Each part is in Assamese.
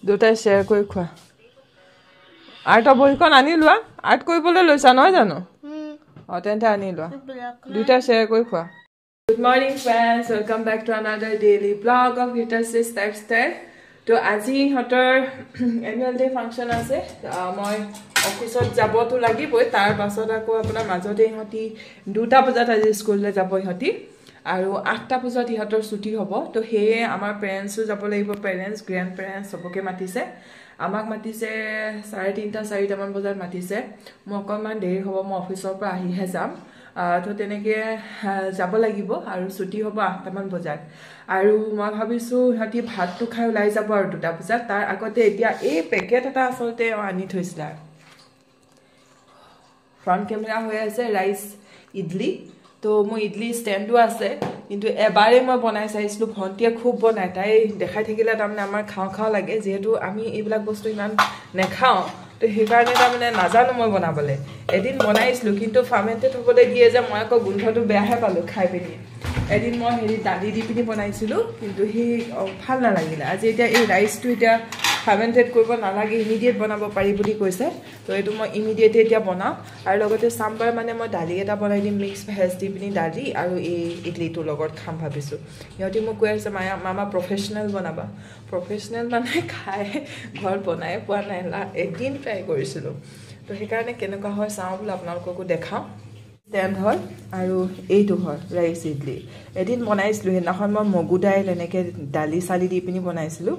দুটাই শ্বেয়াৰ কৰি খোৱা আৰ্টৰ বহীখন আনি লোৱা আৰ্ট কৰিবলৈ লৈছা নহয় জানো তেন্তে আনি লোৱা দুটা শ্বেয়াৰ কৰি খোৱা good morning friends welcome back to another daily blog of Hitachi's lifestyle তো আজি ইহঁতৰ এনুৱেল ডে ফাংচন আছে মই অফিচত যাবতো লাগিবই তাৰ পাছত আকৌ আপোনাৰ মাজতে ইহঁতি 2টা বজাত আজি স্কুললৈ যাব ইহঁতি আৰু 8টা বজাত ইহঁতৰ ছুটি হ'ব তো সেয়ে আমাৰ পেৰেণ্টছো যাব লাগিব পেৰেণ্টছ গ্ৰেণ্ড পেৰেণ্টছ সবকে মাতিছে আমাক মাতিছে 3:30 4টা মান বজাত মাতিছে মই অকণমান দেৰি হ'ব মই অফিচৰ পৰা আহিহে যাম তো তেনেকৈ যাব লাগিব আৰু ছুটি হ'ব 8টা মান বজাত আৰু মই ভাবিছোঁ সিহঁতি ভাতটো খাই ওলাই যাব আৰু 2টা বজাত তাৰ আগতে এতিয়া এই পেকেট এটা আচলতে আনি থৈছিলে ফ্ৰণ্ট কেমেৰা হৈ আছে ৰাইচ ইডলি তো মোৰ ইডলি ষ্টেণ্ডো আছে কিন্তু এবাৰে মই বনাই চাইছিলোঁ ভণ্টিয়ে খুব বনাই তাই দেখাই থাকিলে তাৰমানে আমাৰ খাওঁ লাগে যিহেতু আমি এইবিলাক বস্তু ইমান নেখাওঁ তো সেইকাৰণে তাৰমানে নাজানো মই বনাবলৈ এদিন বনাইছিলোঁ কিন্তু ফাৰ্মেণ্টেড হ'বলৈ দিয়ে যে মই আকৌ গোন্ধটো বেয়াহে পালোঁ খাই পিনি এদিন মই দালি দি পিনি বনাইছিলোঁ কিন্তু সেই ভাল নালাগিলে আজি এতিয়া এই ৰাইচটো এতিয়া ফাৰ্মেণ্টেড কৰিব নালাগে ইমিডিয়েট বনাব পাৰি বুলি কৈছে তো এইটো মই ইমিডিয়েটে এতিয়া বনাওঁ আৰু লগতে চাম্বাৰ মানে মই দালি এটা বনাই দিম মিক্স ভেজ দি পিনি দালি আৰু এই ইডলিটোৰ লগত খাম ভাবিছোঁ সিহঁতি মোক কৈ আছে মামা প্ৰফেচনেল বনাবা প্ৰফেচনেল মানে খাই ঘৰত বনাই পোৱা নাই এদিন ট্ৰাই কৰিছিলোঁ তো সেইকাৰণে কেনেকুৱা হয় চাওঁ বোলো আপোনালোককো দেখাওঁ ষ্টেণ্ড হয় আৰু এইটো হয় ৰাইচ ইডলি এদিন বনাইছিলোঁ সেইদিনাখন মই মগু দাইল এনেকৈ দালি চালি দি পিনি বনাইছিলোঁ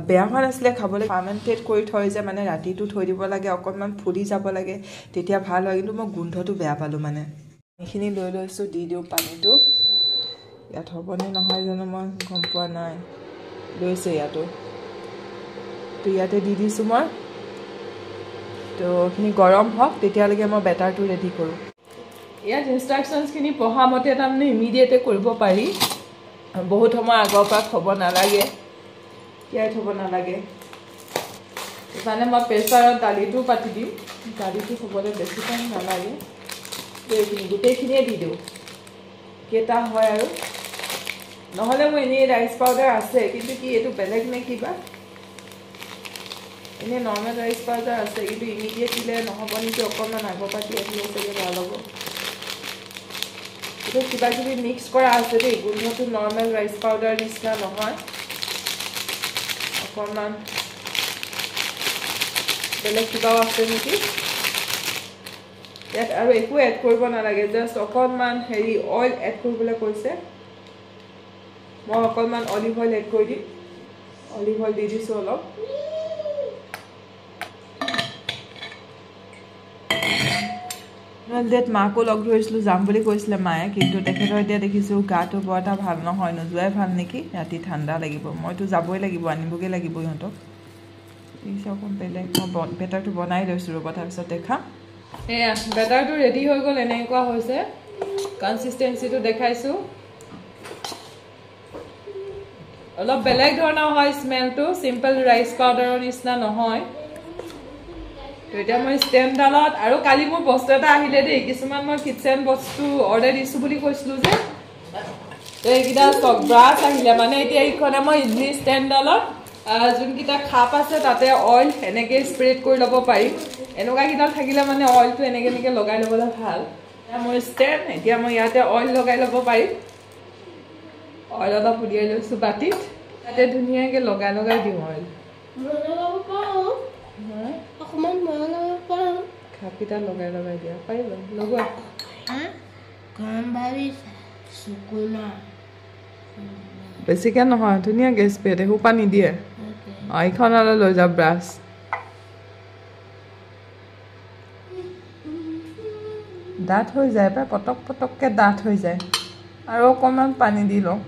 বেয়া হোৱা নাছিলে খাবলৈ ফাৰ্মেণ্টেড কৰি থৈ যে মানে ৰাতিটো থৈ দিব লাগে অকণমান ফুলি যাব লাগে তেতিয়া ভাল হয় কিন্তু মই গোন্ধটো বেয়া পালোঁ মানে এইখিনি লৈ লৈছোঁ দি দিওঁ পানীটো ইয়াত হ'বনে নহয় জানো মই গম পোৱা নাই লৈছে ইয়াতো তো ইয়াতে দি দিছোঁ মই তো এইখিনি গৰম হওক তেতিয়ালৈকে মই বেটাৰটো ৰেডি কৰোঁ ইয়াত ইনষ্ট্ৰাকশ্যনছখিনি পঢ়া মতে তাৰমানে ইমিডিয়েটে কৰিব পাৰি বহুত সময় আগৰ পৰা থ'ব নালাগে তিয়াই থ'ব নালাগে সেইকাৰণে মই প্ৰেছাৰত দালিটো পাতি দিম দালিটো থ'বলৈ বেছি টাইম নালাগে এইখিনি গোটেইখিনিয়ে দি দিওঁ কেইটা হয় আৰু নহ'লে মোৰ এনেই ৰাইচ পাউডাৰ আছে কিন্তু কি এইটো বেলেগ নে কিবা এনেই নৰ্মেল ৰাইচ পাউডাৰ আছে কিন্তু ইমিডিয়েট দিলে নহ'ব নেকি অকণমান আগৰ পৰা তিয়াই দিলে চাগে ভাল হ'ব এইটো কিবা কিবি মিক্স কৰা আছে দেই গোন্ধটো নৰ্মেল ৰাইচ পাউডাৰ নিচিনা নহয় অকণমান বেলেগ কিবাও আছে নেকি ইয়াত আৰু একো এড কৰিব নালাগে জাষ্ট অকণমান অইল এড কৰিবলৈ কৈছে মই অকণমান অলিভ অইল এড কৰি দিম অলিভ অইল দি দিছোঁ অলপ ডেট মাকো লগ ধৰিছিলোঁ যাম বুলি কৈছিলে মায়ে কিন্তু তেখেতৰ এতিয়া দেখিছোঁ গাটো বৰ এটা ভাল নহয় নোযোৱাই ভাল নেকি ৰাতি ঠাণ্ডা লাগিব মইতো যাবই লাগিব আনিবগৈ লাগিব ইহঁতক দেখিছোঁ অকণ বেলেগ মই বেটাৰটো বনাই লৈছোঁ ৰ'ব তাৰপিছত দেখাম এয়া বেটাৰটো ৰেডি হৈ গ'ল এনেকুৱা হৈছে কনচিষ্টেঞ্চিটো দেখাইছোঁ অলপ বেলেগ ধৰণৰ হয় স্মেলটো চিম্পল ৰাইচ পাউডাৰৰ নিচিনা নহয় তো এতিয়া মই ষ্টেণ্ডডালত আৰু কালি মোৰ বস্তু এটা আহিলে দেই কিছুমান মই কিটচেন বস্তু অৰ্ডাৰ দিছোঁ বুলি কৈছিলোঁ যে তো এইকেইটা চক ব্ৰাছ আহিলে মানে এতিয়া এইখনে মই ইডলি ষ্টেণ্ডডালত যোনকেইটা খাপ আছে তাতে অইল এনেকৈ স্প্ৰেড কৰি ল'ব পাৰিম এনেকুৱাকেইডাল থাকিলে মানে অইলটো এনেকৈ লগাই ল'বলৈ ভাল এতিয়া মোৰ ষ্টেণ্ড এতিয়া মই ইয়াতে অইল লগাই ল'ব পাৰিম অইল অলপ উলিয়াই লৈছোঁ বাতিত তাতে ধুনীয়াকৈ লগাই দিওঁ অইল খাপকেইটা লগাই দিয়া পাৰিবা লগোৱা বেছিকৈ নহয় ধুনীয়া গেছ পেট একো পানী দিয়ে এইখন অলপ লৈ যাওঁ ব্ৰাছ ডাঠ হৈ যায় প্ৰায় পটককৈ ডাঠ হৈ যায় আৰু অকণমান পানী দি লওঁ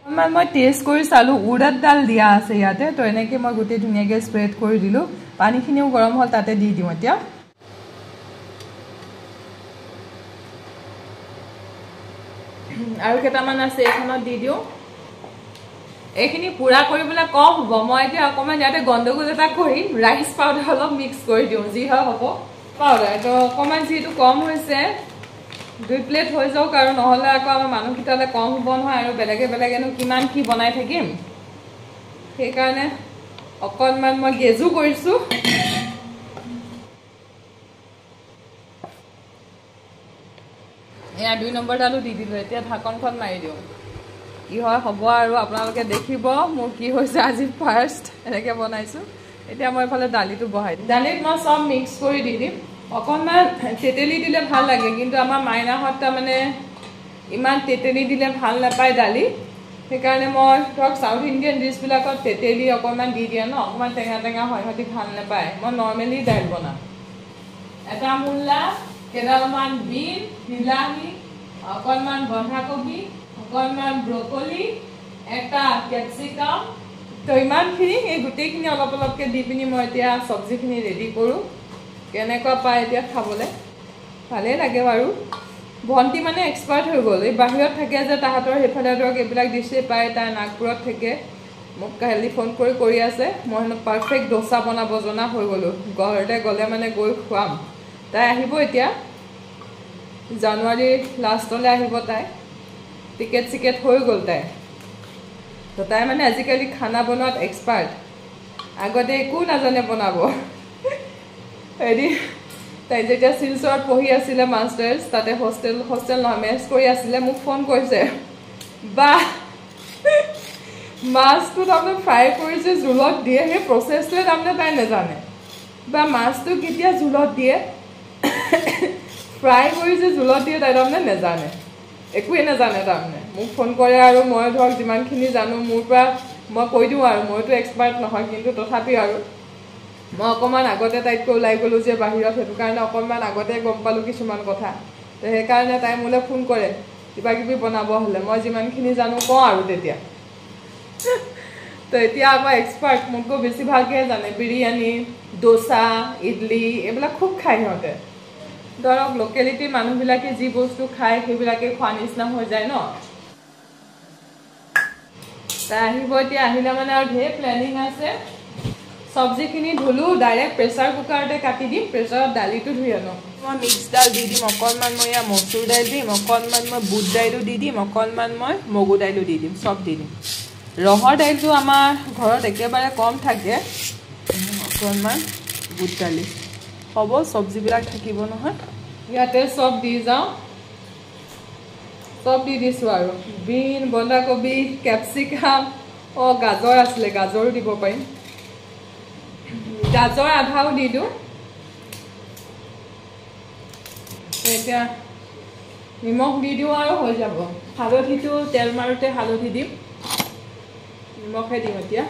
অকণমান মই টেষ্ট কৰি চালোঁ উৰদ দাল দিয়া আছে ইয়াতে তো এনেকৈ মই গোটেই ধুনীয়াকৈ স্প্ৰেড কৰি দিলোঁ পানীখিনিও গৰম হ'ল তাতে দি দিওঁ এতিয়া আৰু কেইটামান আছে এইখনত দি দিওঁ এইখিনি পুৰা কৰিবলৈ কম হ'ব মই এতিয়া অকণমান ইয়াতে গণ্ডগোল এটা কৰি ৰাইচ পাউডাৰ অলপ মিক্স কৰি দিওঁ যি হয় হ'ব পাউডাৰ তো অকণমান যিহেতু কম হৈছে 2 প্লেট হৈ যাওক আৰু নহলে আকৌ আমাৰ মানুহকিটালে কম হ'ব নহয় আৰু বেলেগেনো কিমান কি বনাই থাকিম সেই কাৰণে অকনমান মই গেজু কৰিছো এয়া 2 নম্বৰ আলু দি দিলো এতিয়া ঢাকনখন মাৰি দিও কি হয় হ'ব আৰু আপোনালোকে দেখিব মোৰ কি হৈছে আজি ফাৰ্স্ট এনেকে বনাইছো এতিয়া মই ইফালে দালিটো বহাই দিম দালিত মই সব মিক্স কৰি দি দিম অকনমান তেতেলি দিলে ভাল লাগে কিন্তু আমাৰ মাইনাহত মানে ইমান তেতেলি দিলে ভাল নাপায় দালি সেইকাৰণে মই ধৰক সাউথ ইণ্ডিয়ান ডিশবিলাকত তেতেলি অকনমান দি দিয়ে ন অকনমান টেঙা হয় হতি ভাল নাপায় মই নৰমালি দাইল বনাম এটা মুল্লা কেডালমান বিন বিলাহী অকনমান বন্ধাকবি অকনমান ব্ৰকলি এটা ক্যাপসিকাম তো ইমানখিনি এই গোটেইখিনি অলপকে দি পিনি মই এতিয়া সবজিখিনি ৰেডি কৰোঁ কেনেকুৱা পায় এতিয়া খাবলে ভালে লাগে বাৰু ভন্টি মানে এক্সপাৰ্ট হৈ গ'ল এই বাহিৰত থাকে যে তাহাতৰ হেফালে ধৰক এইবিলাক ডিশে পায় তাই নাগপুৰত থাকে মোক কালি ফোন কৰি আছে মই হেনো পাৰফেক্ট দোসা বনাব জনা হৈ গ'লো ঘৰতে গ'লে মানে গৈ খুৱাম তাই আহিব এতিয়া জানুৱাৰী লাষ্টলৈ আহিব তাই টিকেট হৈ গ'ল তাই তো তাই মানে আজিকালি খানা বনোৱাত এক্সপাৰ্ট আগতে একো নাজানে বনাব হেৰি তাই যেতিয়া শিলচৰত পঢ়ি আছিলে মাষ্টাৰ্ছ তাতে হোষ্টেল নহয় মেছ কৰি আছিলে মোক ফোন কৰিছে বা মাছটো তাৰমানে ফ্ৰাই কৰিছে জোলত দিয়ে সেই প্ৰচেছটোৱে তাৰমানে তাই নাজানে বা মাছটো কেতিয়া জোলত দিয়ে ফ্ৰাই কৰিছে জোলত দিয়ে তাই তাৰমানে নাজানে একোৱে নাজানে তাৰমানে মোক ফোন কৰে আৰু মই ধৰক যিমানখিনি জানো মোৰ পৰা মই কৈ দিওঁ আৰু মইতো এক্সপাৰ্ট নহয় কিন্তু তথাপি আৰু মই অকমান আগতে তাইতকৈ ওলাই গ'লো যে বাহিৰত সেইটো কাৰণে অকমান আগতে গম পালো কিছুমান কথা তো সেইকাৰণে তাই মোলৈ ফোন কৰে কিবা কিবি বনাব হ'লে মই যিমানখিনি জানো কওঁ আৰু তেতিয়া তো এতিয়া আকৌ এক্সপাৰ্ট মোতকৈ বেছি ভালকৈ জানে বিৰিয়ানী দোসা ইডলি এইবিলাক খুব খায় সিহঁতে ধৰক লোকেলিটিৰ মানুহবিলাকে যি বস্তু খায় সেইবিলাকে খোৱা নিচিনা হৈ যায় ন তাই আহিব এতিয়া আহিলে মানে আৰু ঢেৰ প্লেনিং আছে সবজিখিনি ধুলো ডাইৰেক্ট প্ৰেছাৰ কুকাৰতে কাটি দিম প্ৰেছাৰত দালিটো ধুই আনো মই মিক্স দাল দি দিম অকণমান মই ইয়াৰ মচুৰ দাইল দিম অকণমান মই বুট দাইলো দি দিম অকণমান মই মগু দাইলো দি দিম চব দি দিম ৰহৰ দাইলটো আমাৰ ঘৰত একেবাৰে কম থাকে অকণমান বুট দালি হ'ব সবজিবিলাক থাকিব নহয় ইয়াতে চব দি যাওঁ চব দি দিছোঁ আৰু বিন বন্ধাকবি ক্যাপসিকাম গাজৰ আছিলে গাজৰো দিব পাৰিম গাজৰ আধাও দি দিওঁ এতিয়া নিমখ দি দিওঁ আৰু হৈ যাব হালধিটো তেল মাৰোঁতে হালধি দিম নিমখে দিম এতিয়া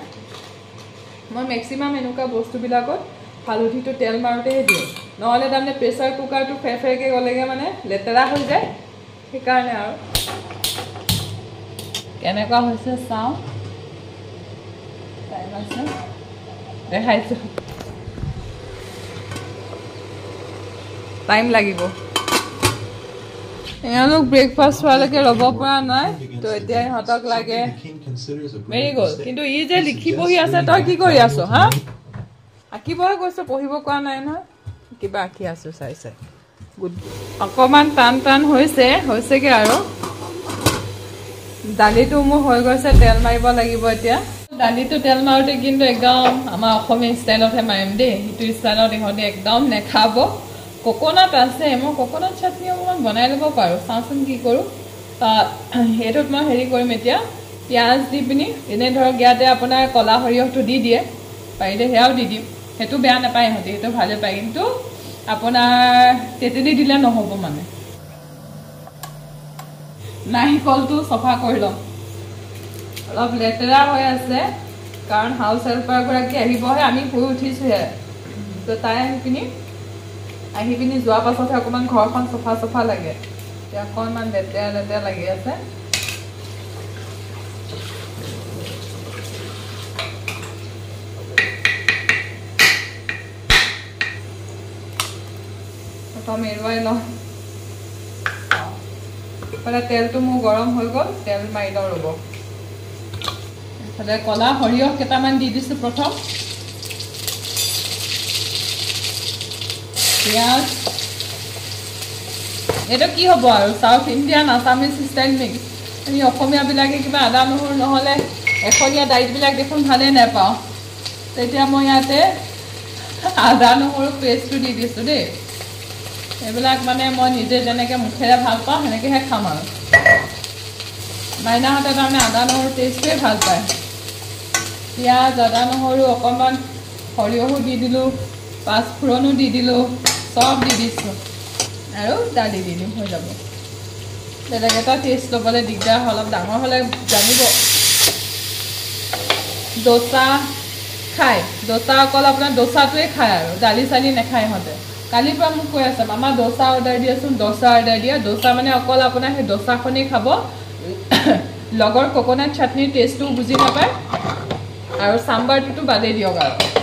মই মেক্সিমাম এনেকুৱা বস্তুবিলাকত হালধিটো তেল মাৰোঁতেহে দিওঁ নহ'লে তাৰমানে প্ৰেছাৰ কুকাৰটো ফেৰফেৰকৈ গ'লেগে মানে লেতেৰা হৈ যায় সেইকাৰণে আৰু কেনেকুৱা হৈছে চাওঁ টাইম আছে দেখাইছোঁ টাইম লাগিব এওঁলোক ব্ৰেকফাষ্ট হোৱালৈকে ৰ'ব পৰা নাই তো এতিয়া ইহঁতক লাগে মেৰি গ'ল কিন্তু ই যে লিখি পঢ়ি আছে তই কি কৰি আছ হা আঁকিবহে গৈছ পঢ়িব কোৱা নাই নহয় কিবা আঁকি আছো চাই গুড অকণমান টান হৈছেগৈ আৰু দালিটো মোৰ হৈ গৈছে তেল মাৰিব লাগিব এতিয়া দালিটো তেল মাৰোঁতে কিন্তু একদম আমাৰ অসমীয়া ষ্টাইলতহে মাৰিম দেই সেইটো ষ্টাইলত ইহঁতে একদম নেখাব কোকোনাট আছে মই কোকোনাট চাটনি অকণমান বনাই ল'ব পাৰোঁ চাওঁচোন কি কৰোঁ সেইটোত মই হেৰি কৰিম এতিয়া পিঁয়াজ দি পিনি এনে ধৰক ইয়াতে আপোনাৰ কলা সৰিয়হটো দি দিয়ে পাৰিলে সেয়াও দি দিম সেইটো বেয়া নাপায় ইহঁতে সেইটো ভালে পায় কিন্তু আপোনাৰ তেতেলি দিলে নহ'ব মানে নাৰিকলটো চফা কৰি ল'ম অলপ লেতেৰা হৈ আছে কাৰণ হাউচ হেল্পাৰগৰাকী আহিবহে আমি শুই উঠিছোঁহে তো তাই আহি পিনি যোৱাৰ পাছতহে অকণমান ঘৰখন চফা লাগে এতিয়া অকণমান লেতেৰা লাগি আছে প্ৰথম এৰুৱাই লওঁ ইফালে তেলটো মোৰ গৰম হৈ গ'ল তেল মাৰি লওঁ ৰ'ব ইফালে কলা সৰিয়হ কেইটামান দি দিছোঁ প্ৰথম পিঁয়াজ এইটো কি হ'ব আৰু south Indian Assamese style mix আমি অসমীয়াবিলাকে কিবা আদা নহৰু নহ'লে এখনীয়া দাইলবিলাক দেখোন ভালেই নাপাওঁ তেতিয়া মই ইয়াতে আদা নহৰু পেষ্টটো দি দিছোঁ দেই এইবিলাক মানে মই নিজে যেনেকৈ মুখেৰে ভাল পাওঁ সেনেকৈহে খাম আৰু মাইনাহঁতে তাৰমানে আদা নহৰু টেষ্টটোৱে ভাল পায় পিঁয়াজ আদা নহৰু অকণমান সৰিয়হো দি দিলোঁ পাঁচফোৰণো দি দিলোঁ চব দি দিছোঁ আৰু দালি দি দিম হৈ যাব বেলেগ এটা টেষ্ট ল'বলৈ দিগদাৰ হয় অলপ ডাঙৰ হ'লে জানিব দোচা খায় দোচা অকল আপোনাৰ দোচাটোৱে খায় আৰু দালি চালি নাখায় ইহঁতে কালিৰ পৰা মোক কৈ আছে মামা দোচা অৰ্ডাৰ দিয়াচোন দোচা অৰ্ডাৰ দিয়া দোচা মানে অকল আপোনাৰ সেই দোচাখনেই খাব লগৰ কোকোনাট চাটনিৰ টেষ্টটোও বুজি নাপায় আৰু চাম্বাৰটোতো বাদেই দিয়ক আৰু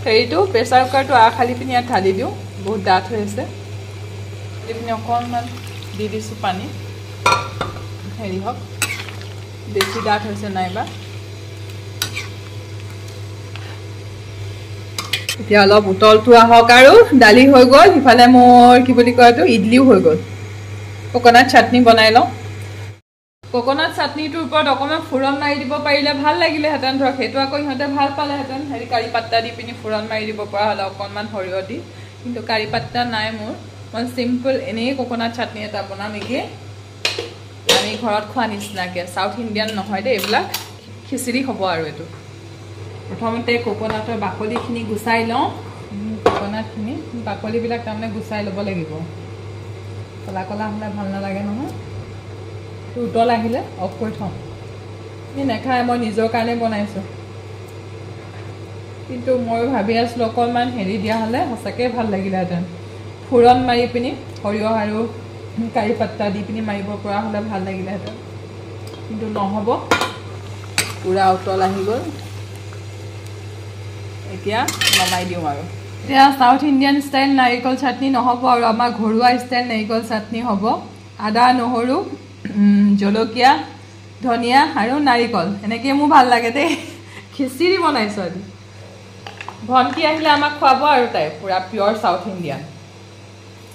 হেৰিটো প্ৰেছাৰ কুকাৰটো খালি পিনি ইয়াত ঢালি দিওঁ বহুত ডাঠ হৈ আছে এইপিনি অকণমান দি দিছোঁ পানী হেৰি হওক বেছি ডাঠ হৈছে নাইবা এতিয়া অলপ উতলটো আহক আৰু দালি হৈ গ'ল ইফালে মোৰ কি বুলি কয় এইটো ইডলিও হৈ গ'ল কোকোনাট চাটনি বনাই লওঁ কোকোনাট চাটনিটোৰ ওপৰত অকণমান ফুৰণ মাৰি দিব পাৰিলে ভাল লাগিলেহেঁতেন ধৰক সেইটো আকৌ ইহঁতে ভাল পালেহেঁতেন হেৰি কাৰি পাত্তা দি পিনি ফুৰণ মাৰি দিব পৰা হ'লে অকণমান সৰিয়হ দি কিন্তু কাৰি পাত্তা নাই মোৰ মই চিম্পল এনেই কোকোনাট চাটনি এটা বনাম নেকি আমি ঘৰত খোৱা নিচিনাকৈ চাউথ ইণ্ডিয়ান নহয় দেই এইবিলাক খিচিৰি হ'ব আৰু এইটো প্ৰথমতে কোকোনাটৰ বাকলিখিনি গুচাই লওঁ কোকোনাটখিনি বাকলিবিলাক তাৰমানে গুচাই ল'ব লাগিব কলা কলা হ'লে ভাল নালাগে নহয় উতল আহিলে অফ কৰি থওঁ এই নাখায় মই নিজৰ কাৰণে বনাইছোঁ কিন্তু মই ভাবি আছিলোঁ অকণমান হেৰি দিয়া হ'লে সঁচাকৈ ভাল লাগিলেহেঁতেন ফুৰণ মাৰি পিনি সৰিয়হ আৰু কাৰি পাত্তা দি পিনি মাৰিব পৰা হ'লে ভাল লাগিলেহেঁতেন কিন্তু নহ'ব পূৰা উতল আহি গ'ল এতিয়া নমাই দিওঁ আৰু এতিয়া চাউথ ইণ্ডিয়ান ষ্টাইল নাৰিকল চাটনি নহ'ব আৰু আমাৰ ঘৰুৱা ষ্টাইল নাৰিকল চাটনি হ'ব আদা নহৰু জলকীয়া ধনিয়া আৰু নাৰিকল এনেকৈ মোৰ ভাল লাগে দেই খিচিৰি বনাইছোঁ আজি ভণ্টি আহিলে আমাক খুৱাব আৰু তাই পূৰা পিয়ৰ চাউথ ইণ্ডিয়ান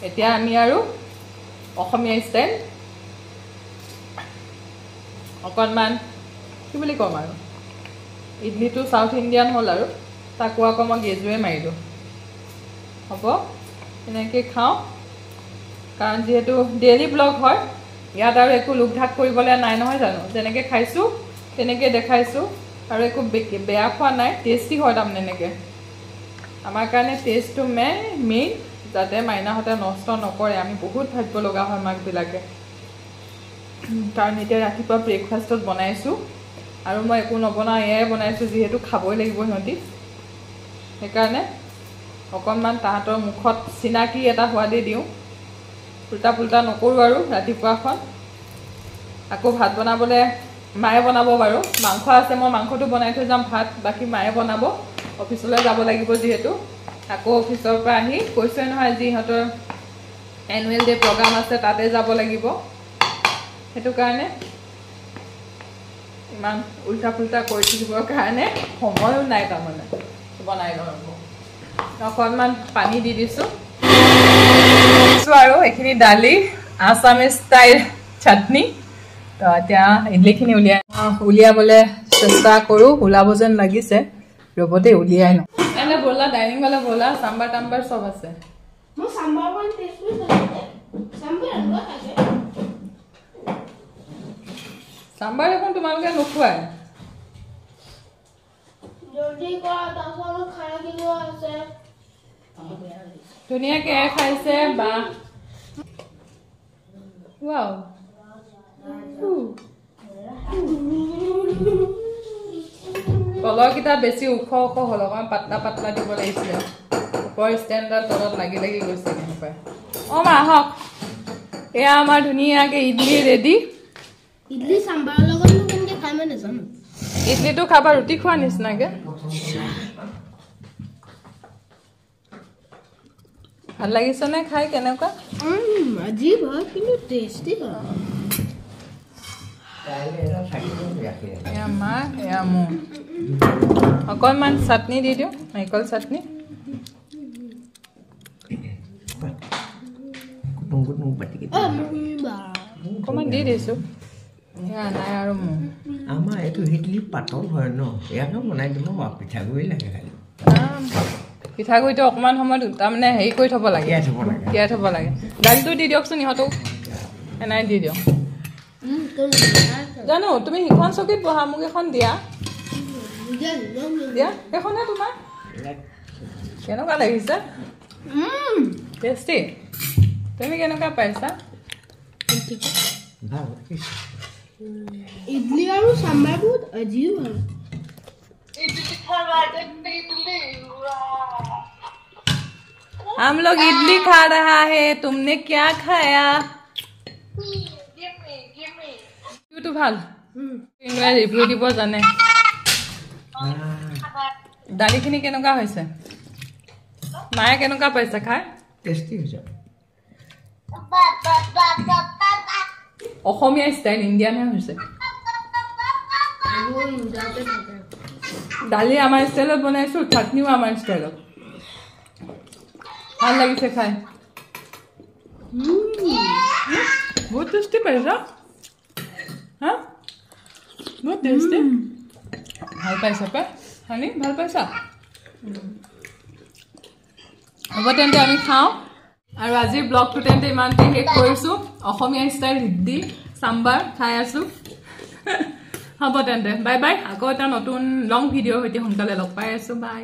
এতিয়া আমি আৰু অসমীয়া ষ্টাইল অকণমান কি বুলি ক'ম আৰু ইডলিটো চাউথ ইণ্ডিয়ান হ'ল আৰু তাকো আকৌ মই গেজুৱে মাৰিলোঁ হ'ব এনেকৈ খাওঁ কাৰণ যিহেতু ডেইলি ব্লগ হয় ইয়াত আৰু একো লোক ঢাক কৰিবলৈ নাই নহয় জানো যেনেকৈ খাইছোঁ তেনেকৈ দেখাইছোঁ আৰু একো বেয়া খোৱা নাই টেষ্টি হয় তাৰমানে এনেকৈ আমাৰ কাৰণে টেষ্টটো মেইন যাতে মাইনাহঁতে নষ্ট নকৰে আমি বহুত ভাবিব লগা হয় মাকবিলাকে কাৰণ এতিয়া ৰাতিপুৱা ব্ৰেকফাষ্টত বনাইছোঁ আৰু মই একো নবনাওঁ এয়াই বনাইছোঁ যিহেতু খাবই লাগিব সিহঁতি সেইকাৰণে অকণমান তাহাঁতৰ মুখত চিনাকি এটা সোৱাদেই দিওঁ উল্টা পুল্টা নকৰোঁ আৰু ৰাতিপুৱাখন আকৌ ভাত বনাবলৈ মায়ে বনাব বাৰু মাংস আছে মই মাংসটো বনাই থৈ যাম ভাত বাকী মায়ে বনাব অফিচলৈ যাব লাগিব যিহেতু আকৌ অফিচৰ পৰা আহি কৈছোৱে নহয় যি সিহঁতৰ এনুৱেল ডে প্ৰগ্ৰাম আছে তাতে যাব লাগিব সেইটো কাৰণে ইমান উল্টা পুল্টা কৰি থাকিবৰ কাৰণে সময়ো নাই তাৰমানে বনাই লওঁ অকণমান পানী দি দিছোঁ আৰু এইখিনি দালি আসামিজ ষ্টাইল চাটনি তো এতিয়া ইডলিখিনি উলিয়াবলৈ চেষ্টা কৰোঁ ওলাব যেন লাগিছে ৰ'বতে উলিয়াই ন এনে ব'লা ডাইনিং হ'লে ব'লা চাম্বাৰ টাম্বাৰ চব আছে চাম্বাৰ দেখোন তোমালোকে নোখোৱাই ধুনীয়াকৈ খাইছে বা ৱাও তলৰকেইটা বেছি ওখ ওখ হ'ল অকণমান পাতলা পাতলা দিব লাগিছিলে ওপৰ ষ্টেণ্ডাৰ তলত লাগি লাগি গৈছে কেনেকুৱা অঁ মা আহক এয়া আমাৰ ধুনীয়াকৈ ইডলি ৰেডি ইডলি চাম্বাৰৰ লগত মই কেনেকৈ খাই মই নাজানো ইডলিটো খাবা ৰুটি খোৱা নিচিনাকৈ ভাল লাগিছেনে খাই কেনেকুৱা अजीब है কিন্তু টেস্টি হয় এয়া মা এয়া মোৰ অকণমান চাটনি দি দিওঁ নাৰিকল চাটনি অকণমান দি দিছোঁ এয়া নাই আৰু মোৰ আমাৰ এইটো ইডলি পাতল হয় ন ইয়াকে বনাই দিব পিঠাগুড়ি লাগে খালি পিঠাগুড়িটো অকণমান সময়ত তাৰমানে হেৰি কৰি থ'ব লাগে তিয়াই থ'ব লাগে দালিটো দি দিয়কচোন ইহঁতক এনাই দি দিয়ক জানো তুমি সিখন চকীত বহা মোক এখন দিয়া দিয়া সেইখনে তোমাৰ কেনেকুৱা লাগিছে টেষ্টি তুমি কেনেকুৱা পাইছা ইডলি আৰু চাম্বাৰ বহুত অজিব হয় हम लोग इडली खा रहा है तुमने क्या खाया तो ভাল ইংলিছ ৰিভিউ দিব জানে দালিখিনি কেনেকুৱা হৈছে মায়ে কেনেকুৱা পাইছে খাই টেষ্টি হৈছে অসমীয়া ষ্টাইল ইণ্ডিয়ানহে হৈছে দালি আমাৰ ষ্টাইলত বনাইছোঁ চাটনিও আমাৰ ষ্টাইলত ভাল লাগিছে খাই বহুত টেষ্টি পাইছা হা বহুত টেষ্টি ভাল পাইছা পাই হানি ভাল পাইছা হ'ব তেন্তে আমি খাওঁ আৰু আজিৰ ব্লগটো তেন্তে ইমানতে শেষ কৰিছোঁ অসমীয়া ষ্টাইল ইডলি চাম্বাৰ খাই আছোঁ হ'ব তেন্তে বাই বাই আকৌ এটা নতুন লং ভিডিঅ'ৰ সৈতে সোনকালে লগ পাই আছোঁ বাই